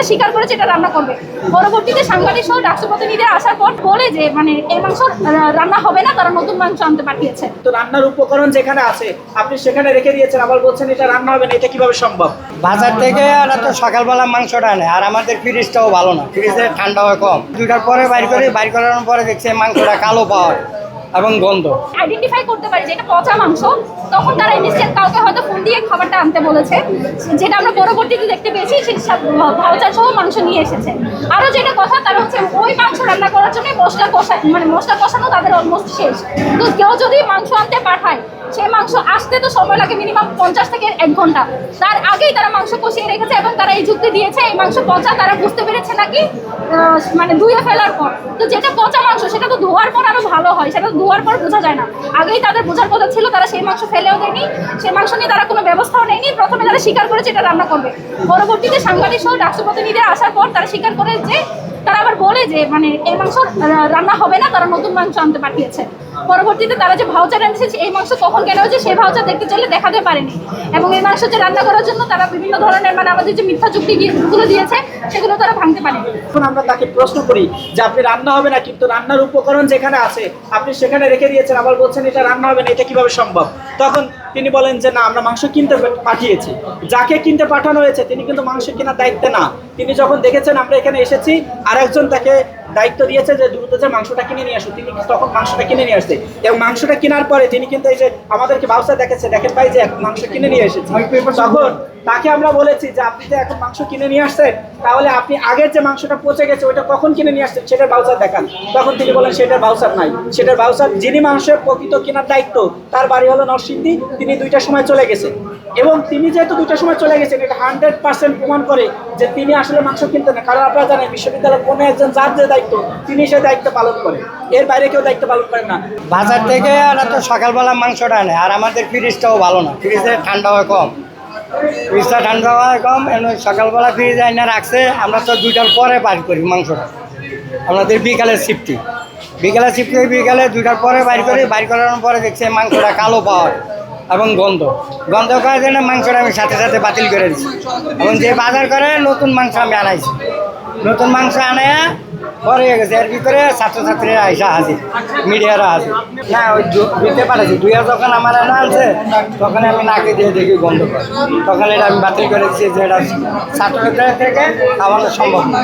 তারা স্বীকার করেছে এটা রান্না করবে। পরবর্তীতে সাংবাদিক সহ ডাকসু প্রতিনিধিরা আসার পর বলে যে মানে এই মাংস রান্না হবে না, তারা নতুন মাংস আনতে পাঠিয়েছে। তো রান্নার উপকরণ যেখানে আছে আপনি সেখানে রেখে দিয়েছেন, আবার বলছেন এটা রান্না হবে না, এটা কিভাবে সম্ভব? বাজার থেকে ওরা তো সকালবেলা মাংসটা আনে, আর আমাদের ফ্রিজটাও ভালো না, ফ্রিজে ঠান্ডা হয় কম। 2টার পরে বাইর করানোর পরে দেখছে মাংসটা কালো পাওয়ার এবং গন্ধ। আইডেন্টিফাই করতে পারি যে এটা পচা মাংস, তখন তারা ইনস্ট্যান্ট কাউকে হয়তো ফোন দিয়ে খাবারটা আনতে বলেছে, যেটা আমরা পরবর্তীতে দেখতে পেয়েছি সেই ভাউচার সহ মাংস নিয়ে এসেছে। আরও যেটা কথা, তারা হচ্ছে ওই মাংস রান্না করার জন্য মশলা কষানো তাদের অলমোস্ট শেষ। তো কেউ যদি মাংস আনতে পাঠায়, সেই মাংস আসতে তো সময় লাগে মিনিমাম 50 থেকে 1 ঘন্টা। তার আগেই তারা মাংস কষিয়ে রেখেছে এবং তারা এই যুক্তি দিয়েছে এই মাংস পচা, তারা বুঝতে পেরেছে নাকি মানে ধুয়ে ফেলার পর। তো যেটা পচা মাংস সেটা তো ধোয়ার পর আরো ভালো হয়, সেটা ধোয়ার পর বোঝা যায় না। আগেই তাদের বোঝার কথা ছিল, তারা সেই মাংস ফেলেও দেয়নি, সেই মাংস নিয়ে তারা কোনো ব্যবস্থাও নেয়নি। প্রথমে তারা স্বীকার করেছে এটা রান্না করবে। পরবর্তীতে সাংবাদিক সহ ডাকসু প্রতিনিধিরা আসার পর তারা স্বীকার করে যে তারা আবার বলে যে মানে এই মাংস রান্না হবে না, তারা নতুন মাংস আনতে পাঠিয়েছে। পরবর্তীতে তারা যে ভাউচার এনেছে এই মাংস কখন কেনা হয়েছে সেই ভাউচার দেখতে চাইলে দেখাতে পারেনি, এবং এই মাংস যে রান্না করার জন্য তারা বিভিন্ন ধরনের মানে আমাদের যে মিথ্যা যুক্তিগুলো দিয়েছে সেগুলো তারা ভাঙতে পারেনি। এখন আমরা তাকে প্রশ্ন করি যে আপনি রান্না হবে না, কিন্তু রান্নার উপকরণ যেখানে আছে আপনি সেখানে রেখে দিয়েছেন, আবার বলছেন এটা রান্না হবে না, এটা কিভাবে সম্ভব? তখন তিনি বলেন যে না, আমরা মাংস কিনতে পাঠিয়েছি। যাকে কিনতে পাঠানো হয়েছে তিনি কিন্তু মাংস কেনার দায়িত্বে না। তিনি যখন দেখেছেন আমরা এখানে এসেছি, আরেকজন তাকে দায়িত্ব দিয়েছে যে দ্রুত যে মাংসটা কিনে নিয়ে আসো, তিনি তখন মাংসটা কিনে নিয়ে আসছে। এবং মাংসটা কেনার পরে তিনি কিন্তু এই যে আমাদেরকে ভাউচার দেখেছে, দেখেন ভাই যে এখন মাংস কিনে নিয়ে এসেছে। তখন তাকে আমরা বলেছি যে আপনি যে এখন মাংস কিনে নিয়ে আসছেন, তাহলে আপনি আগের যে মাংসটা পচে গেছে ওইটা কখন কিনে নিয়ে আসছেন সেটার ভাউচার দেখান। তখন তিনি বলেন সেটার ভাউচার নাই। সেটার ভাউচার, যিনি মাংসের প্রকৃত কেনার দায়িত্ব তার বাড়ি হলো নরসিংদী, তিনি 2টার সময় চলে গেছেন। এবং তিনি যেহেতু 2টার সময় চলে গেছেন, এটা 100% প্রমাণ করে যে তিনি আসলে মাংস কিনতেন না। কারণ আপনারা জানেন বিশ্ববিদ্যালয়ের কোনো একজন যার যে দায়িত্ব তিনি সেই দায়িত্ব পালন করেন, এর বাইরে কেউ দায়িত্ব পালন করেন না। বাজার থেকে ওরা তো সকালবেলা মাংসটা আনে, আর আমাদের ফ্রিজটাও ভালো না, ফ্রিজে ঠান্ডা হয় কম। ফ্রিজটা ঠান্ডা হয় কম, সকালবেলা ফ্রিজে আইনা রাখছে। আমরা তো 2টার পরে বাইর করি মাংসটা, আমাদের বিকালের শিফটি। বিকালে 2টার পরে বাইর করানোর পরে দেখছে মাংসটা কালো পাওয়ার এবং গন্ধ করার জন্য মাংসটা আমি সাথে সাথে বাতিল করে দিচ্ছি। এবং যে বাজার করে নতুন মাংস আমি আনাইছি, নতুন মাংস আনায়া পরে হয়ে গেছে। এর ভিতরে ছাত্রছাত্রীরা আইসা হাজির, মিডিয়ারা হাজির। না, ওই দিতে পারেছি 2 যখন আমার আনছে তখন আমি নাকে দিয়ে দেখি গন্ধ করে, তখন এটা আমি বাতিল করে দিচ্ছি যে এটা ছাত্রদের থেকে খাওয়ানো সম্ভব না।